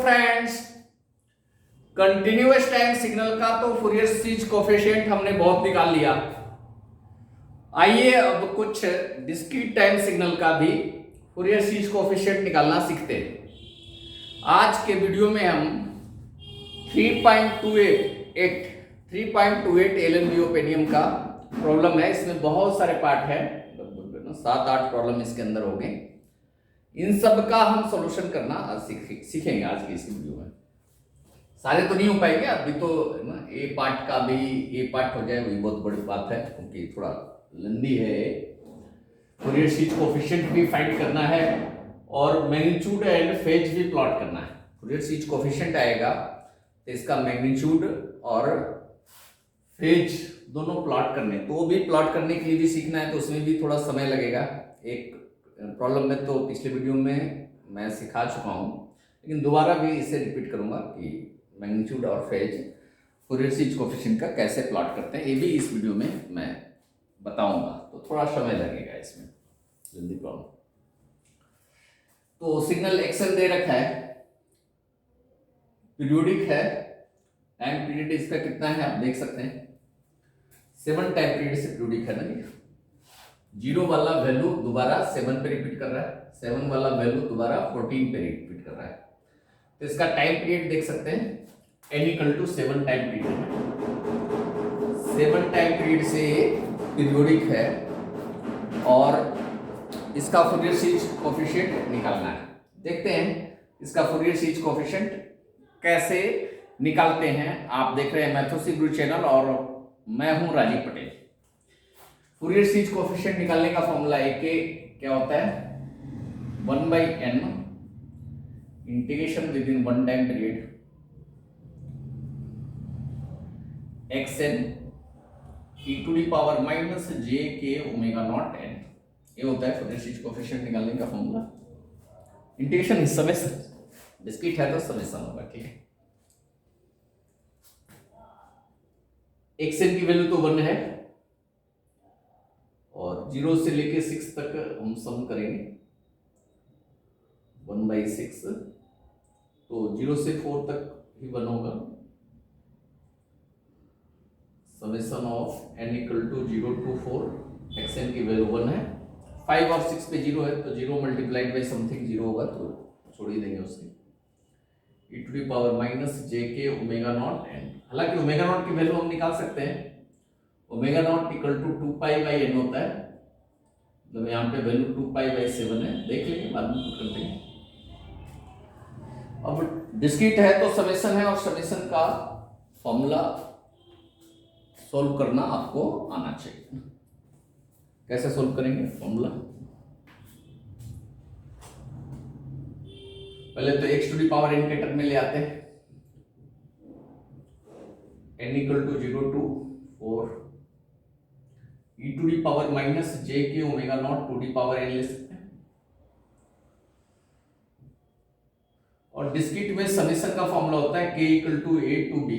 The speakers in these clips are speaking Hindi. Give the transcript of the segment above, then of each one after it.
फ्रेंड्स, कंटिन्यूअस टाइम सिग्नल का तो फूरियर सीरीज कोफिशिएंट हमने बहुत निकाल लिया। आइए अब कुछ डिस्क्रीट टाइम सिग्नल का भी फूरियर सीरीज कोफिशिएंट निकालना सीखते हैं। आज के वीडियो में हम 3.28 एलएनबीओपेनियम का प्रॉब्लम है। इसमें बहुत सारे पार्ट है, लगभग 7-8 प्रॉब्लम इसके अंदर हो गए। इन सब का हम सॉल्यूशन करना सीखेंगे आज की इस वीडियो में। सारे तो नहीं हो पाएंगे अभी, तो ए पार्ट का भी ए पार्ट हो जाए वही बहुत बड़ी बात है, क्योंकि थोड़ा लंबी है। फूरियर सीरीज कोफिशिएंट भी फाइंड करना है और मैग्नीट्यूड एंड फेज भी प्लॉट करना है। फूरियर सीरीज कोफिशिएंट आएगा तो इसका मैग्नीट्यूड और फेज दोनों प्लॉट करने, तो वो भी प्लॉट करने के लिए भी सीखना है, तो उसमें भी थोड़ा समय लगेगा। एक प्रॉब्लम में तो पिछले वीडियो में मैं सिखा चुका हूँ, लेकिन दोबारा भी इसे रिपीट करूंगा कि मैग्नीट्यूड और फेज फूरियर सीरीज कोफिशिएंट का कैसे प्लॉट करते हैं, ये भी इस वीडियो में मैं बताऊंगा। तो थोड़ा समय लगेगा इसमें, जल्दी प्रॉब्लम। तो सिग्नल एक्सएल दे रखा है, पीरियोडिक है, टाइम पीरियड इसका कितना है आप देख सकते हैं, 7 टाइम पीरियड से पीरियोडिक है ना। 0 वाला वैल्यू दोबारा 7 पे रिपीट कर रहा है, 7 वाला वैल्यू दोबारा 14 पे रिपीट कर रहा है। तो इसका टाइम पीरियड देख सकते हैं, n = 7 time period. 7 time period से पीरियोडिक है और इसका फूरियर सीरीज कोफिशिएंट निकालना है। देखते हैं इसका फूरियर सीरीज कोफिशिएंट कैसे निकालते हैं। आप देख रहे हैं मैथोसी गुरु चैनल और मैं हूं Rajiv Patel. Fourier series coefficient निकालने का फॉर्मूला क्या होता है, 1/n integration within 1 time period xn e⁻ -j⁻⁴n। ये होता है फूरियर सीरीज कोफिशिएंट निकालने का फॉर्मूला। इंटीग्रेशन इस समय डिस्क्रीट है तो समेशन होगा, ठीक है। xn की वैल्यू तो 1 है और 0 से लेके 6 तक हम सम करेंगे, 1/6, तो 0 से 4 तक ही 1 होगा। Summation of n = 0 to 4, xn की वैल्यू 1 है, 5 और 6 पे 0 है, तो 0 मल्टीप्लाइड बाई समथिंग 0 होगा, तो छोड़ ही देंगे उसकी। e⁻ -j⁻⁴n। हालांकि ω0 की वैल्यू हम निकाल सकते हैं, ω0 = 2π/n होता है, मतलब यहाँ पे वैल्यू 2π/7 है, देख लेंगे बाद में पुट करते हैं। अब डिस्क्रीट है तो समेशन है, और समेशन का फॉर्मूला सॉल्व करना आपको आना चाहिए। कैसे सॉल्व करेंगे फॉर्मूला, पहले तो x⁻n के टर्म में ले आते हैं, n = 0 to 4, e⁻ -j⁻⁴n ले सकते हैं। और डिस्क्रीट में समेशन का फॉर्मूला होता है k = a to b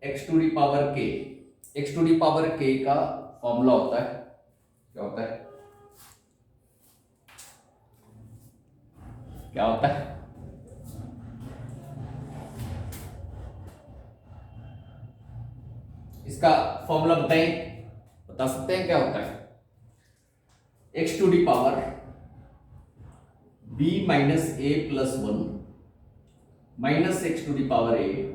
x⁻k। x⁻k का फॉर्मूला होता है, क्या होता है, क्या होता है, इसका फॉर्मूला बता सकते हैं क्या होता है, x⁻b - a+1 - x⁻a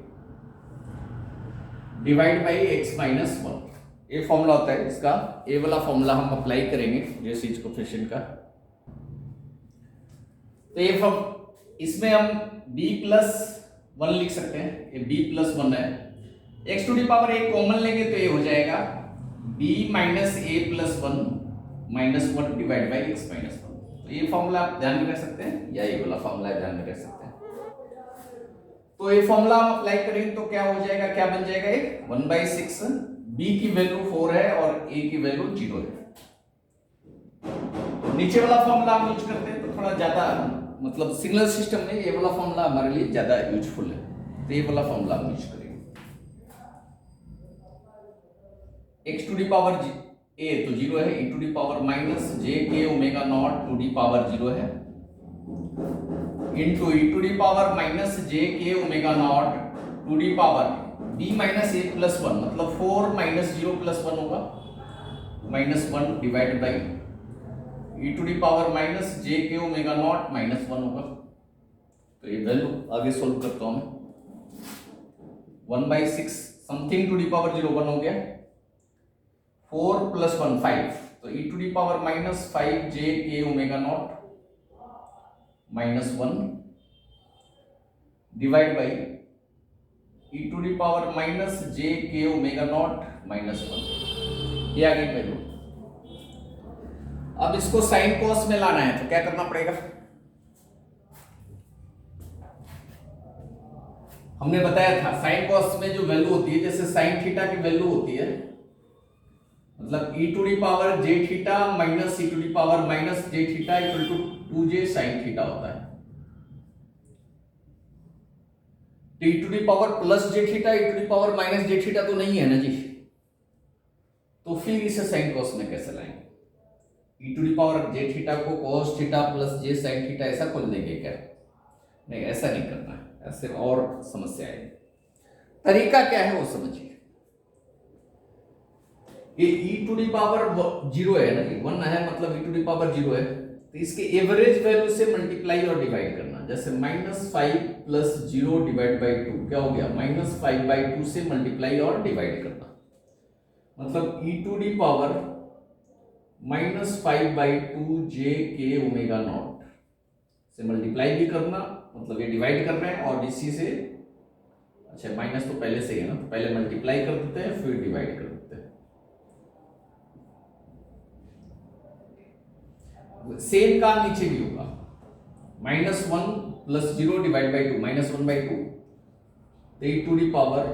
divide by x - 1। ये फॉर्मूला होता है इसका। ए वाला फॉर्मूला हम अप्लाई करेंगे फूरियर सीरीज कोफिशिएंट का। तो ये इसमें हम b+1 लिख सकते हैं, ये b+1 है। x⁻a कॉमन लेंगे तो ये हो जाएगा b - a+1 - 1 divide by x - 1। तो ये फॉर्मूला आप ध्यान में रख सकते हैं, या ये वाला फॉर्मूला ध्यान में रख सकते हैं। तो ये फॉर्मूला हम अप्लाई करेंगे तो क्या हो जाएगा, क्या बन जाएगा, ये 1/6, b की वैल्यू 4 है और a की वैल्यू 0 है। तो नीचे वाला फॉर्मूला हम यूज करते हैं तो थोड़ा ज्यादा, मतलब सिग्नल सिस्टम में ये वाला फॉर्मूला हमारे लिए ज्यादा यूजफुल है, तो ये वाला फॉर्मूला हम यूज करेंगे। x⁻a तो 0 है, e⁻ -j⁻⁴ 0 है, into e to the power minus j k omega nought to the power b minus a plus one, मतलब 4 माइनस 0 प्लस 1 होगा, minus 1 divide by e to the power minus j k omega nought minus 1 होगा। तो ये वैल्यू आगे सोल्व करता हूं मैं। 1/6 समथिंग टू डी पावर 0 1 हो गया, 4 प्लस 1 5, तो e to the power minus 5 j k omega nought minus 1 divide by e to the power minus j k omega nought minus 1। ये आ गई वैल्यू। अब इसको साइन कॉस में लाना है तो क्या करना पड़ेगा? हमने बताया था साइन कॉस में जो वैल्यू होती है, जैसे साइन थीटा की वैल्यू होती है, मतलब e to the power j theta minus e to the power minus j theta equal to 2j sine theta होता है। E to the power plus j theta e to the power minus j theta तो नहीं है ना जी, तो फिर इसे साइन कॉस में कैसे लाएंगे? E to the power j theta को cos theta plus j sine theta ऐसा खोल देंगे क्या? नहीं, ऐसा नहीं करना है, ऐसे और समस्या है। तरीका क्या है वो समझिए। ये ई टू डी पावर 0 है ना जी, 1 है, मतलब ई टू डी पावर 0 है, तो इसके एवरेज वैल्यू से मल्टीप्लाई और डिवाइड करना। जैसे -5 प्लस 0 डिवाइड बाई 2 क्या हो गया? -5/2 से मल्टीप्लाई और डिवाइड करना, मतलब e to the power -5/2 J k omega not से मल्टीप्लाई भी करना, मतलब ये डिवाइड कर रहे हैं, और इसी से अच्छा माइनस तो पहले से ही है ना, तो पहले मल्टीप्लाई कर देते हैं फिर डिवाइड कर देते हैं। सेम काम नीचे भी होगा, -1 प्लस 0 डिवाइड बाई 2 -1/2, तो e to the power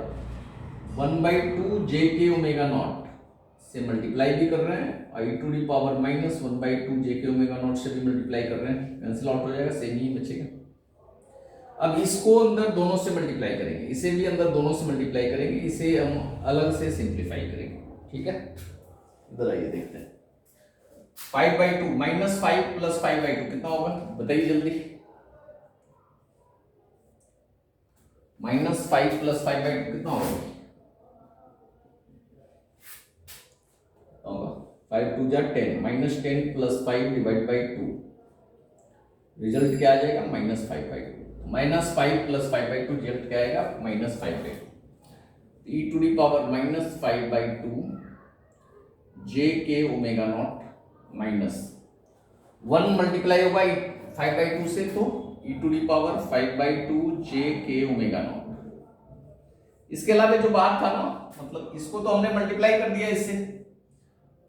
1/2 J k omega not से मल्टीप्लाई भी कर रहे हैं, और ई to the power -1/2 J k omega not से भी मल्टीप्लाई कर रहे हैं, कैंसिल आउट हो जाएगा, सेम ही बचेगा। अब इसको अंदर दोनों से मल्टीप्लाई करेंगे, इसे भी अंदर दोनों से मल्टीप्लाई करेंगे, इसे हम अलग से सिंप्लीफाई करेंगे, ठीक है? इधर आइए देखते हैं। 5/2 -5 प्लस 5/2 कितना होगा बताइए जल्दी? -5 प्लस 5/2 कितना होगा? 5 2 जा 10, -10 प्लस 5 डिवाइड बाई 2, रिजल्ट क्या आ जाएगा? -5/2। -5 प्लस 5/2 रिजल्ट क्या आएगा? -5/2। ई to the power -5/2 J k omega nought minus 1 multiply होगा 5/2 से, तो e to the power 5/2 J k omega not. इसके अलावा जो बात था ना, मतलब इसको तो हमने मल्टीप्लाई कर दिया इससे,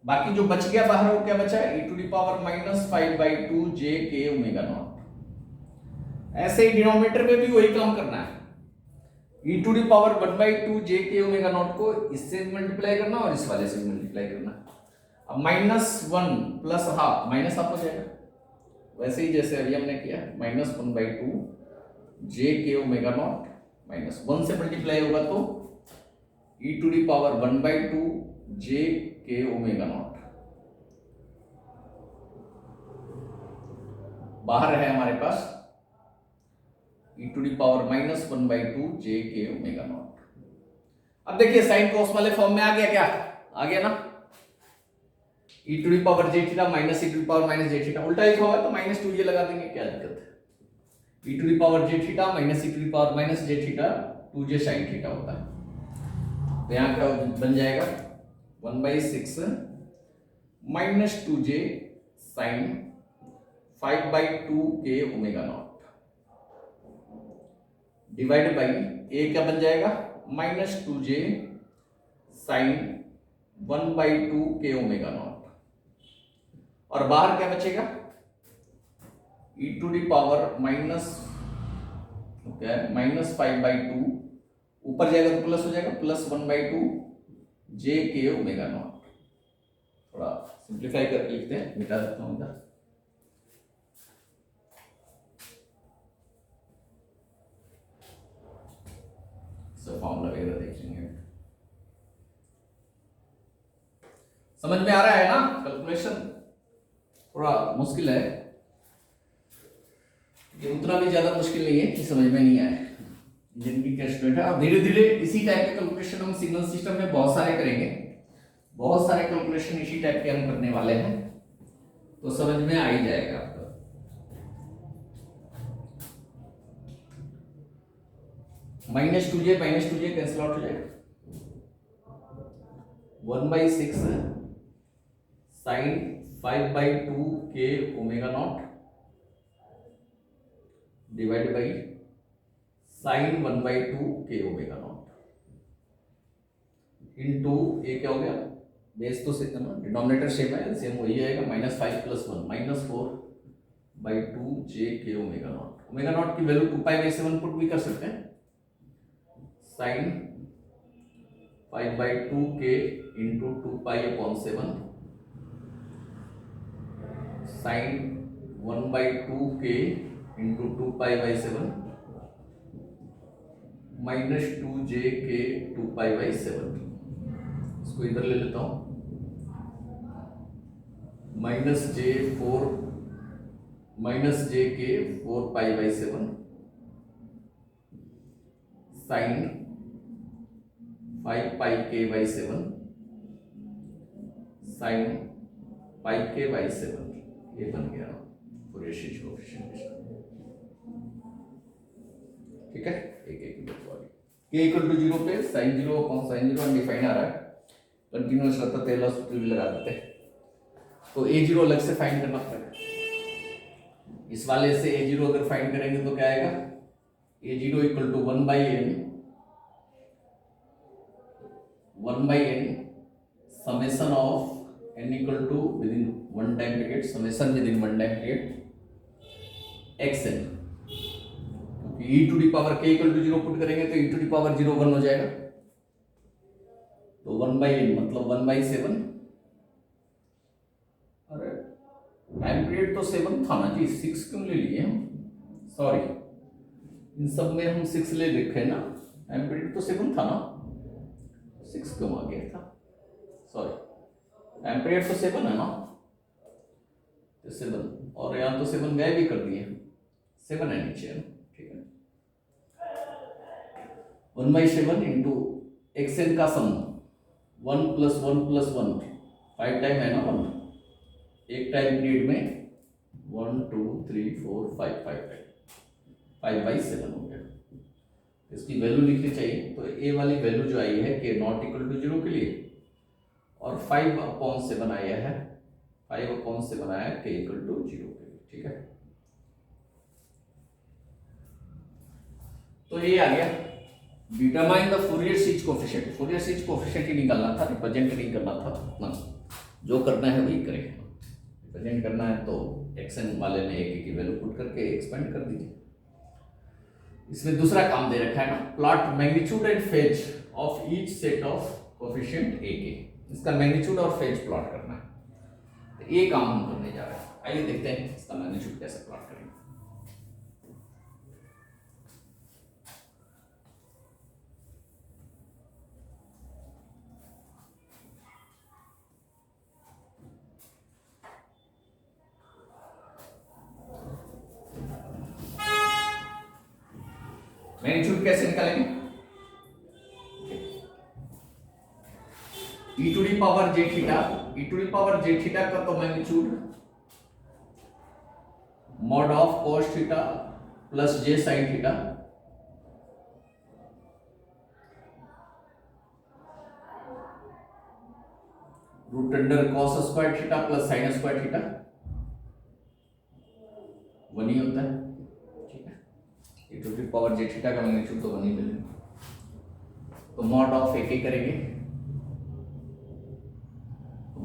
बाकी जो बच गया बाहर वो क्या बचा? ई to the power -5/2 J k omega not. ऐसे ही डिनोमिनेटर में भी वही काम करना है, e to the power 1/2 J k omega not को इससे भी मल्टीप्लाई करना और इस वाले से भी मल्टीप्लाई करना। अब -1 प्लस हाफ माइनस हाफ हो जाएगा, वैसे ही जैसे अभी हमने किया, -1/2 जे के ओमेगा नॉट -1 से मल्टीप्लाई होगा तो e to the power 1/2 J k omega not. बाहर है हमारे पास ई to the power -1/2 J k omega not. अब देखिए साइन कॉस वाले फॉर्म में आ गया क्या? आ गया ना, e to the power j theta minus e to the power minus j theta, उल्टा लिखा हुआ है तो -2j लगा देंगे, क्या दिक्कत है? E to the power j theta minus e to the power minus j theta 2j sine theta होता है, तो यहाँ क्या बन जाएगा? 1/6 -2j साइन 5/2 के ओमेगा नॉट डिवाइड बाई ए क्या बन जाएगा? -2j साइन 1/2 के ओमेगा नॉट, और बाहर क्या बचेगा? ई टू दी पावर -5/2, ऊपर जाएगा तो प्लस हो जाएगा, +1/2 जे के ओमेगा नॉट। थोड़ा सिंप्लीफाई करके लिखते हैं, मिटा देता हूं इधर। फॉर्मूला वगैरह देखेंगे, समझ में आ रहा है ना? कैलकुलेशन थोड़ा मुश्किल है, ये उतना भी ज्यादा मुश्किल नहीं है कि समझ में नहीं आए, जिनकी क्या स्टूडेंट है। और धीरे धीरे इसी टाइप के कैलकुलेशन हम सिग्नल सिस्टम में बहुत सारे करेंगे, बहुत सारे कैलकुलेशन इसी टाइप के हम करने वाले हैं, तो समझ में आ ही जाएगा आपको। -2j कैंसिल आउट हो जाएगा, 1/6 साइन 5/2 के omega not divide by sign 1/2 के ओमेगा नॉट इनटू ये क्या हो गया, बेस तो सेम है, डिनोमिनेटर सेम है, सेम वही आएगा, -5 + 1 -4/2 j के ओमेगा नॉट। ओमेगा नॉट की वैल्यू 2π/7 पुट भी कर सकते हैं, साइन 5/2 के इंटू 2π/7 साइन 1/2 के इंटू 2π/7 -2j के 2π/7। इसको इधर ले लेता हूं, -j के 4π/7 साइन 5πk/7 साइन 5k/7, ये बन गया फूरियर सीरीज कोएफिशिएंट इसका। ठीक है, एक k = 0 पे sin 0 cos 0 अनडिफाइंड आ रहा है, कंटिन्यूअस रहता तो टेलर सूत्र भी लगा देते, तो a0 अलग से फाइंड करना पड़ेगा। इस वाले से a0 अगर फाइंड करेंगे तो क्या आएगा, a0 = 1/n summation of n equal to within one time period, summation within one time period xn, क्योंकि e to the power k = 0 put करेंगे तो e to the power 0 1 हो जाएगा, तो 1/n मतलब 1/7। अरे टाइम पीरियड तो 7 था ना जी, 6 क्यों ले लिए हम, सॉरी इन सब में हम 6 ले लिखे ना, टाइम पीरियड तो 7 था ना, 6 क्यों आ गया था, सॉरी टाइम पीरियड तो 7 है ना, तो 7 और यहाँ तो 7 गए भी कर दिए, 7 है नीचे है, ठीक है। 1/7 इंटू xn का सम 1 + 1 + 1 5 टाइम है ना 1, एक टाइम पीरियड में 1 2 3 4 5 5/7 हो गया। इसकी वैल्यू लिखनी चाहिए, तो ए वाली वैल्यू जो आई है k ≠ 0 के लिए, और 5/7 आया है, 5/7 आया है k = 0 के लिए, ठीक है। तो ये आ गया, determine the Fourier series coefficient. Fourier series coefficient ही निकालना था, रिप्रेजेंट नहीं करना था ना, जो करना है वही करें। रिप्रेजेंट करना है तो xn वाले में एक की वैल्यू पुट करके एक्सपेंड कर दीजिए। इसमें दूसरा काम दे रखा है ना, plot magnitude and phase of each set of coefficient a के, इसका मैग्नीट्यूड और फेज प्लॉट करना है, तो ये काम हम करने जा रहे हैं। आइए देखते हैं इसका मैग्नीट्यूड कैसे प्लॉट करेंगे। मैग्नीट्यूड कैसे निकालेंगे, e to the power j theta, e to the power j theta का तो magnitude mod of cos theta plus j sin theta √under cos square theta plus sin square theta 1 ही होता है, ठीक है। e to the power j theta का मैग्नीट्यूड तो 1 ही मिलेगा, तो मॉड ऑफ एक ही करेंगे,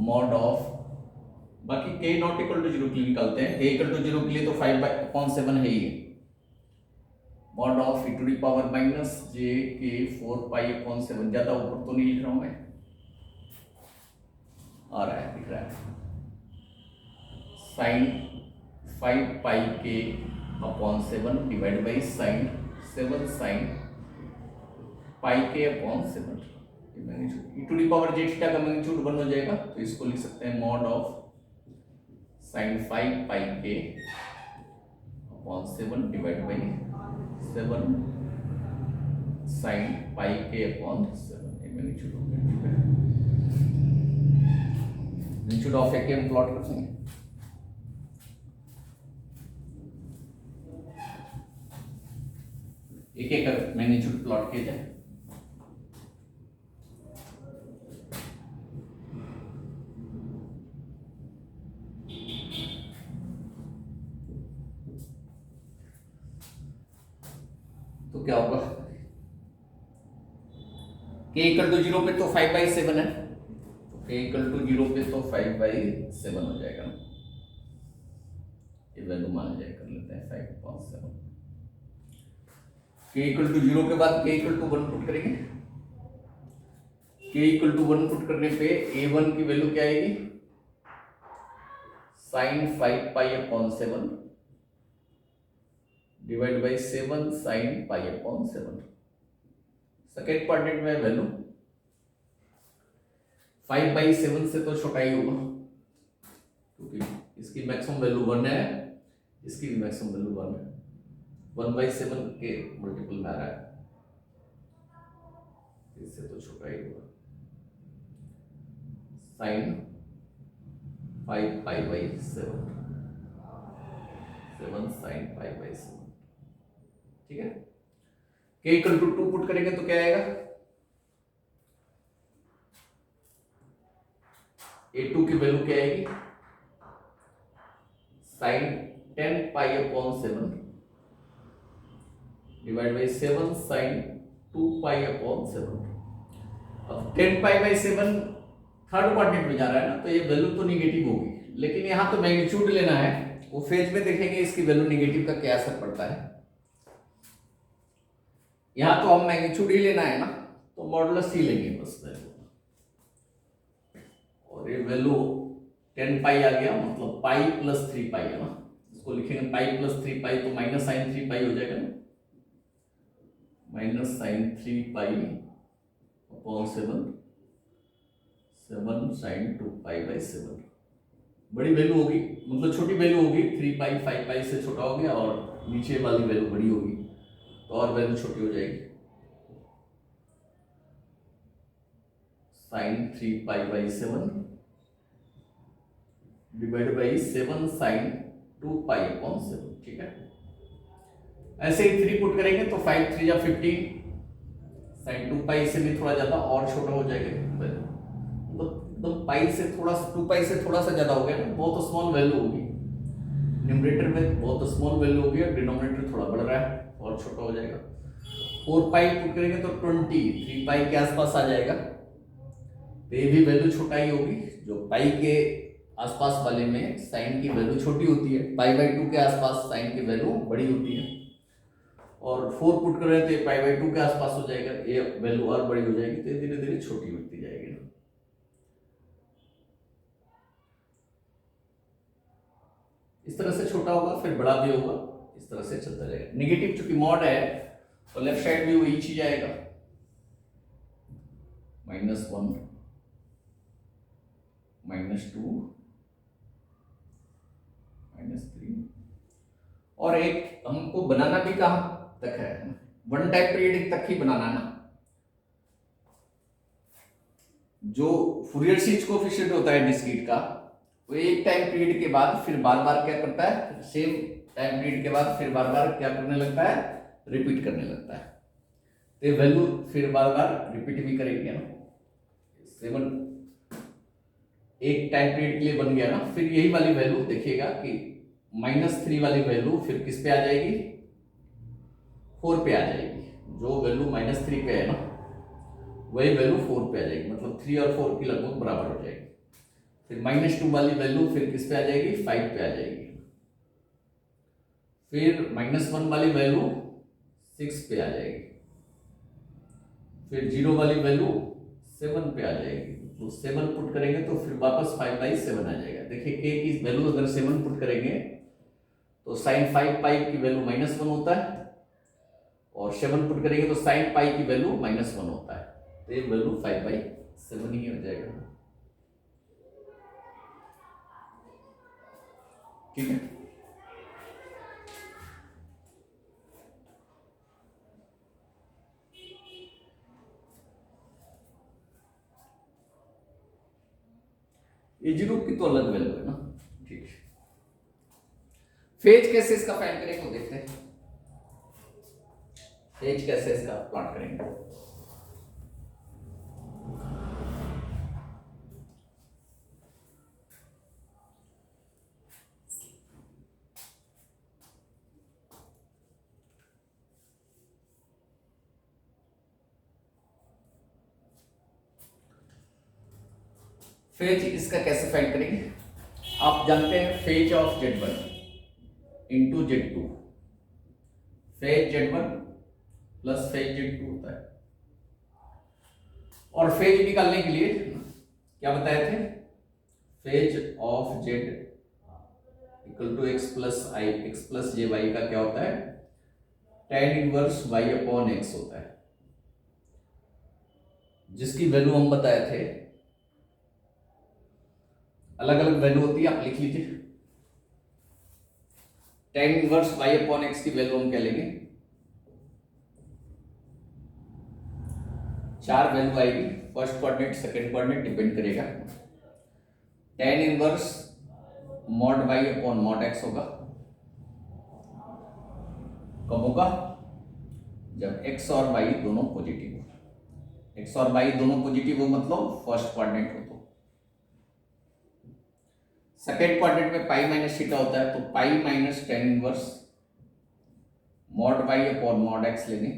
मॉड ऑफ बाकी k ≠ 0 के लिए निकालते हैं, k = 0 के लिए तो 5/7 है ही, mod of e to the power -j k 4π/7, ज्यादा ऊपर तो नहीं लिख रहा हूं मैं, आ रहा है, दिख रहा है, sin 5πk/7 divide by sin 7 sin πk/7। e to the power j theta का मैग्नीट्यूड 1 हो जाएगा, तो इसको लिख सकते हैं mod of sin 5πk/7 upon 7 divide by 7 sign pi के अपॉन 7। ये मैग्नीट्यूड हो गया, ठीक है। मैग्नीट्यूड ऑफ ए के हम प्लॉट कर देंगे। एक एक मैग्नीट्यूड प्लॉट किया जाए। तो क्या होगा, k इक्वल टू 0 पे तो 5/7 है, तो k इक्वल टू 0 पे तो 5/7 हो जाएगा ना, ये वैल्यू मान जाए, कर लेते हैं 5/7। k इक्वल टू 0 के बाद k इक्वल टू 1 पुट करेंगे। k इक्वल टू 1 पुट करने पे a1 की वैल्यू क्या आएगी, sine 5π/7 divide by 7 sine π/7। Second quadrant में वैल्यू 5/7 से तो छोटा ही होगा, क्योंकि इसकी मैक्सिमम वैल्यू 1 है, इसकी भी मैक्सिमम वैल्यू 1 है, 1/7 के मल्टीपल में आ रहा है, इससे तो छोटा ही होगा। साइन 5π/7 7 साइन 5/7, ठीक है। k इक्वल टू 2 पुट करेंगे तो क्या आएगा, a2 की वैल्यू क्या आएगी, साइन 10π/7 डिवाइड बाई 7 साइन 2π/7। अब 10π/7 थर्ड क्वाड्रेंट में जा रहा है ना, तो ये वैल्यू तो निगेटिव होगी, लेकिन यहां तो मैग्नीट्यूड लेना है, वो फेज में देखेंगे इसकी वैल्यू निगेटिव का क्या असर पड़ता है। यहां तो हम मैग्नीट्यूड ही लेना है ना, तो मॉडुलस ही लेंगे बस वैल्यू, और ये वैल्यू 10π आ गया, मतलब पाई प्लस 3π है ना, इसको लिखेंगे पाई प्लस 3π, तो माइनस साइन 3π हो जाएगा ना, माइनस साइन 3π/7 7 साइन 2π/7। बड़ी वैल्यू होगी, मतलब छोटी वैल्यू होगी, 3π 5π से छोटा हो गया, और नीचे वाली वैल्यू बड़ी होगी, तो और वैल्यू छोटी हो जाएगी, साइन 3π/7 डिवाइड बाई 7 साइन 2π/7, ठीक है। ऐसे ही 3 पुट करेंगे तो 5 3 या 15, साइन 2π से भी थोड़ा ज्यादा और छोटा हो जाएगा, मतलब पाई से थोड़ा 2π से थोड़ा सा ज्यादा हो गया ना, बहुत स्मॉल वैल्यू होगी, न्यूमरेटर में बहुत स्मॉल वैल्यू होगी और डिनोमिनेटर थोड़ा बढ़ रहा है और छोटा हो जाएगा। 4π पुट करेंगे तो 20 3π के आसपास आ जाएगा, तो ये भी वैल्यू छोटा ही होगी, जो पाई के आसपास वाले में साइन की वैल्यू छोटी होती है, π/2 के आसपास साइन की वैल्यू बड़ी होती है, और 4 पुट कर रहे हैं तो π/2 के आसपास हो जाएगा, ये वैल्यू और बड़ी हो जाएगी, तो धीरे धीरे छोटी होती जाएगी ना। इस तरह से छोटा होगा, फिर बड़ा भी होगा, इस तरह से चलता जाएगा। नेगेटिव चूंकि मॉड है तो लेफ्ट साइड भी वही चीज आएगा, -1 -2 -3, और एक हमको बनाना भी कहां तक है, 1 टाइम पीरियड तक ही बनाना है ना। जो फूरियर सीरीज कोएफिशिएंट होता है डिस्क्रीट का, वो एक टाइम पीरियड के बाद फिर बार बार क्या करता है, सेम टाइम पीरियड के बाद फिर बार बार क्या करने लगता है, रिपीट करने लगता है, तो ये वैल्यू फिर बार बार रिपीट भी करेंगे ना। 7 एक टाइम पीरियड के लिए बन गया ना, फिर यही वाली वैल्यू देखिएगा कि -3 वाली वैल्यू फिर किस पे आ जाएगी, 4 पे आ जाएगी। जो वैल्यू -3 पे है ना, वही वैल्यू 4 पे आ जाएगी, मतलब 3 और 4 की लगभग बराबर हो जाएगी। फिर -2 वाली वैल्यू फिर किस पे आ जाएगी, 5 पे आ जाएगी। फिर -1 वाली वैल्यू 6 पे आ जाएगी। फिर 0 वाली वैल्यू 7 पे आ जाएगी, तो 7 पुट करेंगे तो फिर वापस 5/7 आ जाएगा। देखिए k की वैल्यू अगर 7 पुट करेंगे तो साइन 5π की वैल्यू -1 होता है, और 7 पुट करेंगे तो साइन पाई की वैल्यू -1 होता है, तो ये वैल्यू 5/7 ही हो जाएगा, ठीक है। ये जीरो की तो अलग वैल्यू है ना, ठीक है। फेज कैसे इसका फाइंड करेंगे वो देखते हैं। फेज कैसे इसका प्लॉट करेंगे। फेज इसका कैसे फाइंड करेंगे। आप जानते हैं phase of Z1 into Z2, phase Z1 plus phase Z2 होता है। और फेज निकालने के लिए क्या बताए थे, phase of Z equal to x plus i, x plus j y का क्या होता है, tan inverse y upon x होता है, जिसकी वैल्यू हम बताए थे। अलग अलग वैल्यू होती है, आप लिख लीजिए। tan inverse y upon x की वैल्यू हम क्या लेंगे, 4 वैल्यू आएगी। First coordinate second coordinate depend करेगा। tan inverse mod y upon mod x होगा, कब होगा, जब x और y दोनों पॉजिटिव हो। x और y दोनों पॉजिटिव हो मतलब फर्स्ट कोऑर्डिनेट हो। तो सेकेंड क्वाड्रेंट में पाई माइनस थीटा होता है, तो pi minus tan inverse mod y upon mod x लेंगे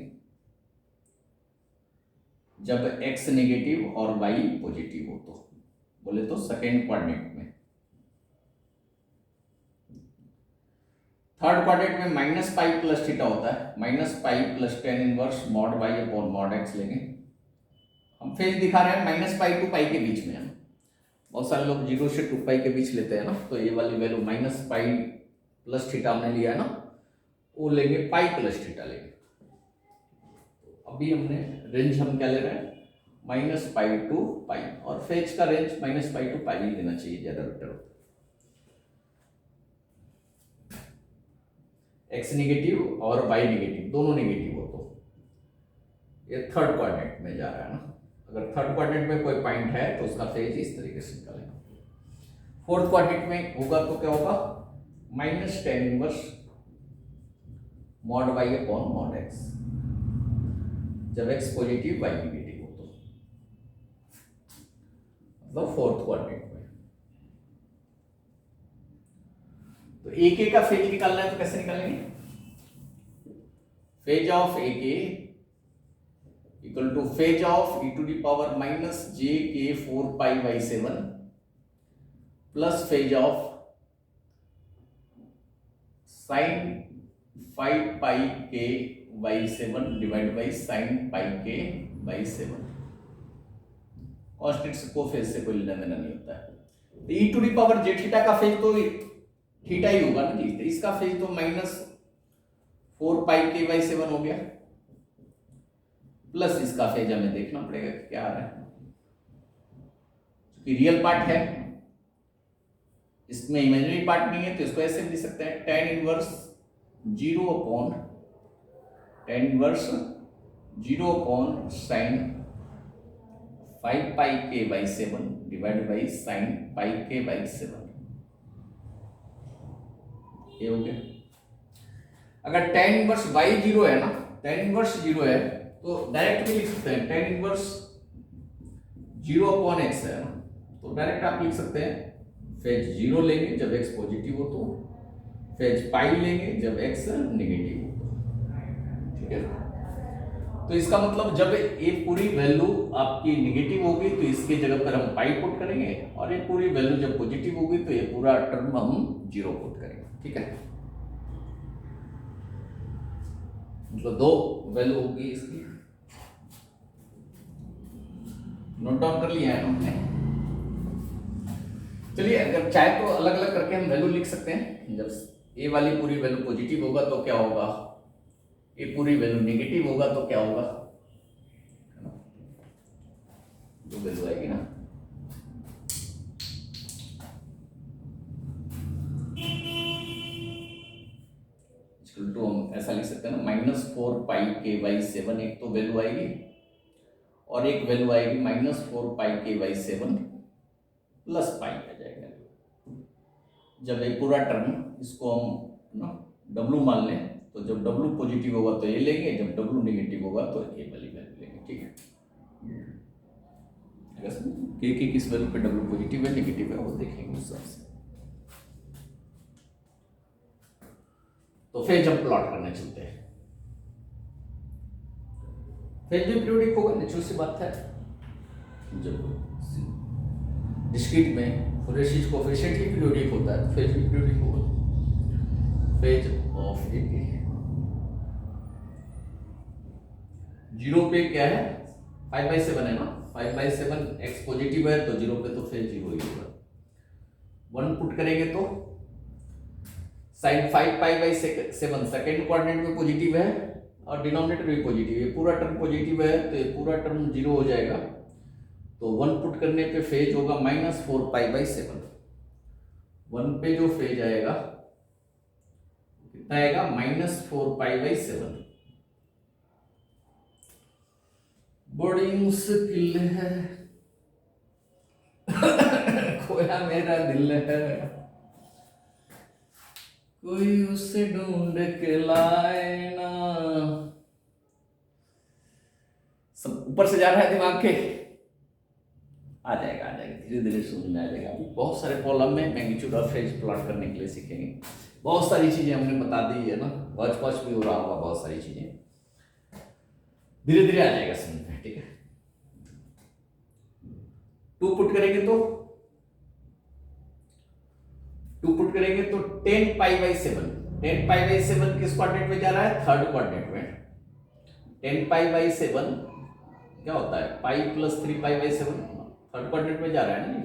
जब x नेगेटिव और y पॉजिटिव हो। तो बोले तो सेकेंड क्वाड्रेंट में। थर्ड क्वाड्रेंट में माइनस पाई प्लस थीटा होता है, minus pi plus tan inverse mod y upon mod x लेंगे। हम फेज दिखा रहे हैं माइनस पाई टू पाई के बीच में है। बहुत सारे लोग 0 से 2 पाई के बीच लेते हैं ना, तो ये वाली value minus pi plus theta हमने लिया है ना, वो लेंगे पाई प्लस थीटा लेंगे। अभी हमने रेंज हम क्या ले रहे हैं, माइनस पाई टू पाई, और फेज का रेंज माइनस पाई टू पाई ही लेना चाहिए, ज्यादा बेटर होता है। एक्स निगेटिव और वाई निगेटिव दोनों निगेटिव हो तो ये थर्ड क्वाड्रेंट में जा रहा है ना। अगर थर्ड क्वाड्रेंट में कोई पॉइंट है तो उसका फेज इस तरीके से निकालेंगे। फोर्थ क्वाड्रेंट में होगा तो क्या होगा, minus tan inverse mod y upon mod x, जब x पॉजिटिव y नेगेटिव हो तो, मतलब फोर्थ क्वाड्रेंट में। तो AK का फेज निकालना है तो कैसे निकालेंगे, phase of AK equal to phase of e to the power minus JK 4 pi by 7 plus phase of sine 5 pi के by 7 divide by sine pi के बाई 7। कॉन्स्टेंट से को फेज से कोई लेना देना नहीं होता है। तो e to the power j theta का फेज तो थीटा ही होगा ना जी, तो इसका फेज तो माइनस 4 पाई के बाई 7 हो गया, प्लस इसका फेज हमें देखना पड़ेगा कि क्या आ रहा है, क्योंकि रियल पार्ट है, इसमें इमेजिनरी पार्ट नहीं है, तो इसको ऐसे लिख सकते हैं tan inverse 0 upon tan inverse 0 upon sine 5 pi के by 7 divide by sine pi के बाई 7। ये हो गया। अगर tan इनवर्स y 0 है ना, tan इनवर्स 0 है तो डायरेक्ट भी लिख सकते हैं tan इनवर्स 0 अपॉन x है ना, तो डायरेक्ट आप लिख सकते हैं फेज 0 लेंगे जब x पॉजिटिव हो तो, फेज पाई लेंगे जब x नेगेटिव हो तो, ठीक है। तो इसका मतलब जब ये पूरी वैल्यू आपकी नेगेटिव होगी तो इसके जगह पर हम पाई पुट करेंगे, और ये पूरी वैल्यू जब पॉजिटिव होगी तो ये पूरा टर्म हम 0 पुट करेंगे, ठीक है। मतलब दो वैल्यू होगी इसकी, नोट डाउन कर लिया है हमने। चलिए अगर चाहे तो अलग अलग करके हम वैल्यू लिख सकते हैं। जब ए वाली पूरी वैल्यू पॉजिटिव होगा तो क्या होगा, ये पूरी वैल्यू नेगेटिव होगा तो क्या होगा, जो वैल्यू आएगी ना, तो हम ऐसा लिख सकते हैं ना, माइनस 4 पाई के बाई 7 एक तो वैल्यू आएगी, और एक वैल्यू आएगी माइनस 4 पाई के बाई 7 प्लस पाई आ जाएगा। जब ये पूरा टर्म इसको हम ना डब्लू मान लें, तो जब डब्लू पॉजिटिव होगा तो ये लेंगे, जब डब्लू नेगेटिव होगा तो ये वाली वैल्यू लेंगे। ठीक है, के किस वैल्यू पे डब्लू पॉजिटिव है नेगेटिव है वो देखेंगे उस हिसाब से। तो फेज हम प्लॉट करने चलते हैं। फेज भी पीरियोडिक होगा, नेचुरल सी बात है। जब डिस्क्रीट में फूरियर कोएफिशिएंट ही पीरियोडिक होता है तो फेज भी पीरियोडिक होगा। फेज ऑफ ए जीरो पे क्या है, 5/7 है ना, 5/7 एक्स पॉजिटिव है तो जीरो पे तो फेज जीरो ही होगा। 1 पुट करेंगे तो साइन 5π/7 सेकेंड क्वाड्रेंट में पॉजिटिव है और डिनोमिनेटर भी पॉजिटिव है, पूरा टर्म पॉजिटिव है तो ये पूरा टर्म जीरो हो जाएगा। तो 1 पुट करने पे फेज होगा -4π/7। 1 पे जो फेज आएगा कितना आएगा, -4π/7। बड़ी मुश्किल है खोया मेरा दिल है, कोई उसे ढूंढ के लाए ना। सब ऊपर से जा रहा है दिमाग के, आ जाएगा धीरे धीरे समझ में आ जाएगा। अभी बहुत सारे प्रॉब्लम में मैग्नीट्यूड ऑफ फेज प्लॉट करने के लिए सीखेंगे। बहुत सारी चीजें हमने बता दी है ना, वॉच भी हो रहा होगा, बहुत सारी चीजें धीरे धीरे आ जाएगा समझ में। ठीक है, 2 पुट करेंगे तो 10π/7। 10π/7 किस क्वाड्रेंट में जा रहा है, थर्ड क्वाड्रेंट में। 10π/7 क्या होता है, पाई प्लस 3π/7 थर्ड क्वाड्रेंट में जा रहा है ना।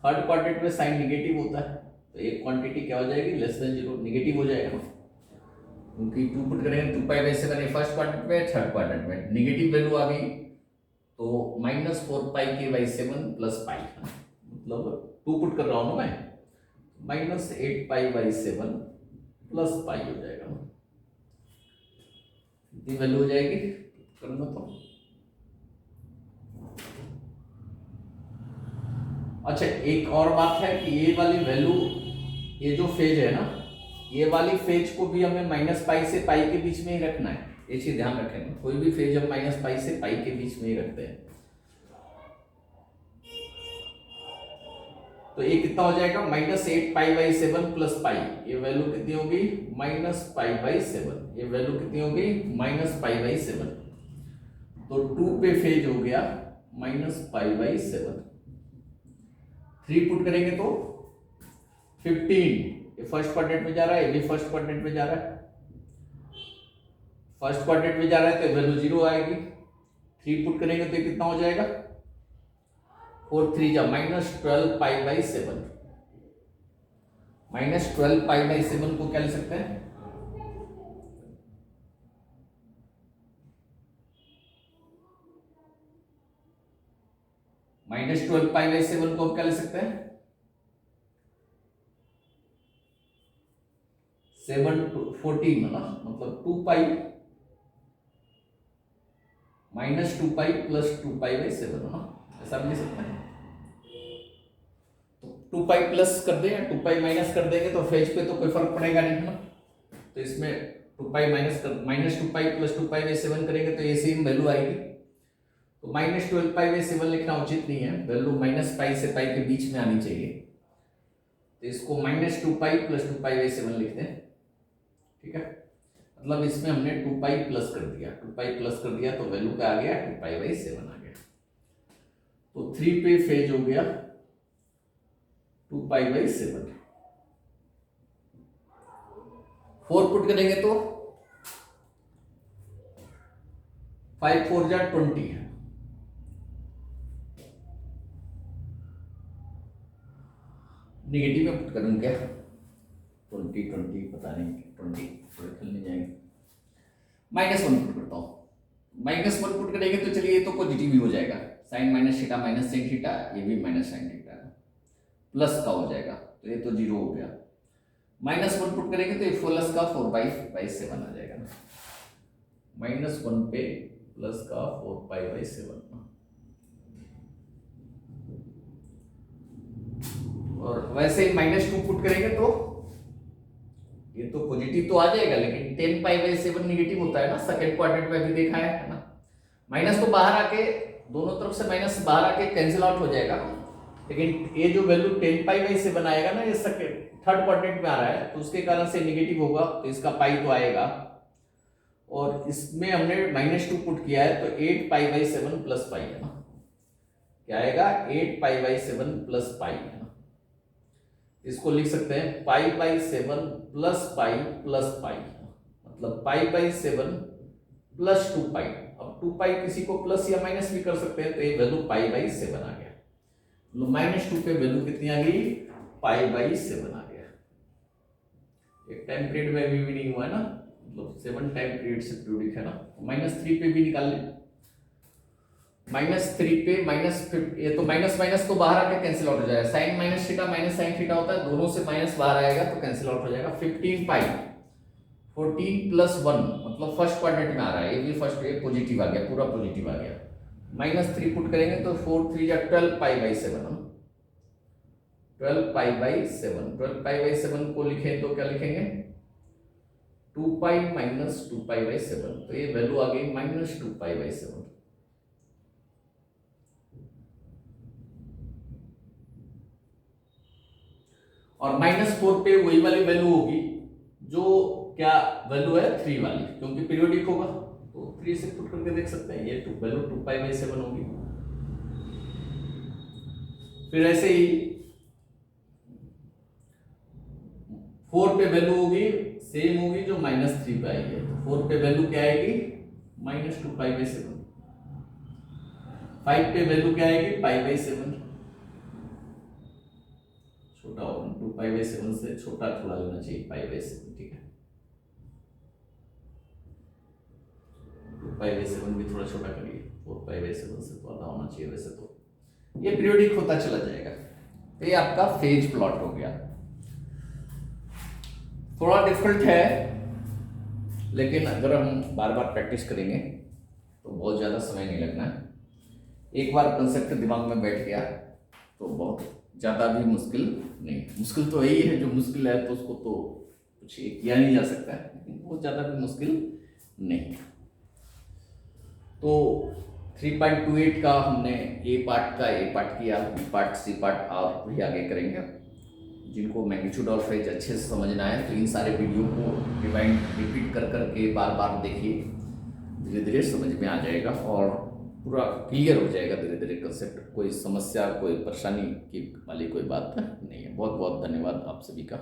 थर्ड क्वाड्रेंट में साइन निगेटिव होता है तो एक क्वांटिटी क्या हो जाएगी, लेस देन 0, निगेटिव हो जाएगा ना, क्योंकि 2 पुट करेंगे 2π/7 फर्स्ट क्वाड्रेंट में, थर्ड क्वाड्रेंट में निगेटिव वैल्यू आ गई तो -4πk/7 प्लस पाई, मतलब 2 पुट कर रहा हूं ना मैं, -8π/7 प्लस पाई हो जाएगा ना, कितनी वैल्यू हो जाएगी करना तो। अच्छा एक और बात है कि ये वाली वैल्यू, ये जो फेज है ना, ये वाली फेज को भी हमें -π से पाई के बीच में ही रखना है, ये चीज ध्यान रखेंगे। कोई भी फेज हम -π से पाई के बीच में ही रखते हैं। तो ये कितना हो जाएगा, -8π/7 प्लस पाई, ये वैल्यू कितनी होगी, -π/7। ये वैल्यू कितनी होगी, -π/7। तो 2 पे फेज हो गया -π/7। 3 पुट करेंगे तो 15, ये फर्स्ट क्वाड्रेंट में जा रहा है, ये भी फर्स्ट क्वाड्रेंट में जा रहा है। फर्स्ट क्वाड्रेंट में जा रहा है तो वैल्यू 0 आएगी। 3 पुट करेंगे तो कितना हो जाएगा, 4 3 जा -12π/7। -12π/7 को क्या लिख सकते हैं, -12π/7 को क्या लिख सकते हैं, 7 to 14 ना, मतलब 2π -2π प्लस 2π/7 ना, ऐसा भी लिख सकते हैं। तो 2π प्लस कर दें या 2π माइनस कर देंगे तो फेज पे तो कोई फर्क पड़ेगा नहीं ना। तो इसमें 2π -2π प्लस 2π/7 करेंगे तो ये सेम वैल्यू आएगी। तो -12π/7 लिखना उचित नहीं है, वैल्यू -π से पाई के बीच में आनी चाहिए। तो इसको -2π प्लस 2π/7 लिखते हैं। ठीक है, मतलब इसमें हमने 2π प्लस कर दिया, 2π प्लस कर दिया तो वैल्यू क्या आ गया, 2π/7 आ गया। तो 3 पे फेज हो गया 2π/7। 4 पुट करेंगे तो 5 4 जा 20 है। नेगेटिव में पुट करूँ क्या, 20 पता नहीं, 20 थोड़े खेलने जाएंगे। -1 पुट करता हूँ, -1 पुट करेंगे तो चलिए ये तो पॉजिटिव ही हो जाएगा, sine minus theta minus sine theta, ये भी माइनस साइन थीटा प्लस का हो जाएगा तो ये तो 0 हो गया। -1 पुट करेंगे तो ये प्लस का 4π/7 आ जाएगा ना, -1 पे प्लस का 4π/7। और वैसे ही -2 पुट करेंगे तो ये तो पॉजिटिव तो आ जाएगा, लेकिन 10π/7 निगेटिव होता है ना, सेकंड क्वाड्रेंट में भी देखा है ना। माइनस तो बाहर आके दोनों तरफ से माइनस बाहर आके कैंसिल आउट हो जाएगा, लेकिन ये जो वैल्यू 10π/7 आएगा ना, ये सेकंड थर्ड क्वाड्रेंट में आ रहा है, तो उसके कारण से निगेटिव होगा, तो इसका पाई तो आएगा। और इसमें हमने -2 पुट किया है, तो 8π/7 प्लस पाई है ना, क्या आएगा 8π/7 प्लस पाई है ना। इसको लिख सकते हैं π/7 प्लस पाई प्लस पाई, मतलब π/7 प्लस 2π। अब 2π किसी को प्लस या माइनस भी कर सकते हैं, तो ये वैल्यू π/7 आ गया। मतलब -2 पे वैल्यू कितनी आ गई, π/7 आ गया। एक टाइम पीरियड में भी मीनिंग हुआ है ना, मतलब 7 टाइम पीरियड से पीरियडिक है ना। -3 पे भी निकाल लें, -3 पे ये तो माइनस तो बाहर आके कैंसिल आउट हो जाएगा, sine minus theta minus sine theta होता है, दोनों से माइनस बाहर आएगा तो कैंसिल आउट हो जाएगा। 15π 14 + 1 मतलब फर्स्ट क्वाड्रेंट में आ रहा है, ये भी फर्स्ट ये पॉजिटिव आ गया, पूरा पॉजिटिव आ गया। -3 पुट करेंगे तो 4 3 या 12π/7 हम 12π/7 12π/7 को लिखें तो क्या लिखेंगे 2π - 2π/7, तो ये वैल्यू आ गई -2π/7। और -4 पे वही वाली वैल्यू होगी जो क्या वैल्यू है 3 वाली, क्योंकि पीरियोडिक होगा, तो 3 से पुट करके देख सकते हैं, ये वैल्यू 2π/7 होगी। फिर ऐसे ही 4 पे वैल्यू होगी सेम होगी जो -3 पे आई है, तो 4 पे वैल्यू क्या आएगी -2π/7। 5 पे वैल्यू क्या आएगी π/7, छोटा होगा 2π/7 से छोटा थोड़ा लेना चाहिए π/7, ठीक है। 2π/7 भी थोड़ा छोटा करिए, 4π/7 से तो आधा होना चाहिए वैसे तो। ये पीरियोडिक होता चला जाएगा। तो ये आपका फेज प्लॉट हो गया। थोड़ा डिफिकल्ट है, लेकिन अगर हम बार बार प्रैक्टिस करेंगे तो बहुत ज़्यादा समय नहीं लगना है। एक बार कंसेप्ट दिमाग में बैठ गया तो बहुत ज़्यादा भी मुश्किल नहीं। मुश्किल तो यही है, जो मुश्किल है तो उसको तो कुछ किया नहीं जा सकता है, लेकिन बहुत ज़्यादा भी मुश्किल नहीं। तो 3.28 का हमने ए पार्ट किया, बी पार्ट, सी पार्ट और भी आगे करेंगे। जिनको मैग्नीट्यूड ऑफ फेज अच्छे से समझना है तो इन सारे वीडियो को रिपीट कर करके बार बार देखिए, धीरे धीरे समझ में आ जाएगा और पूरा क्लियर हो जाएगा धीरे धीरे कंसेप्ट। कोई समस्या कोई परेशानी की वाली कोई बात नहीं है। बहुत बहुत धन्यवाद आप सभी का।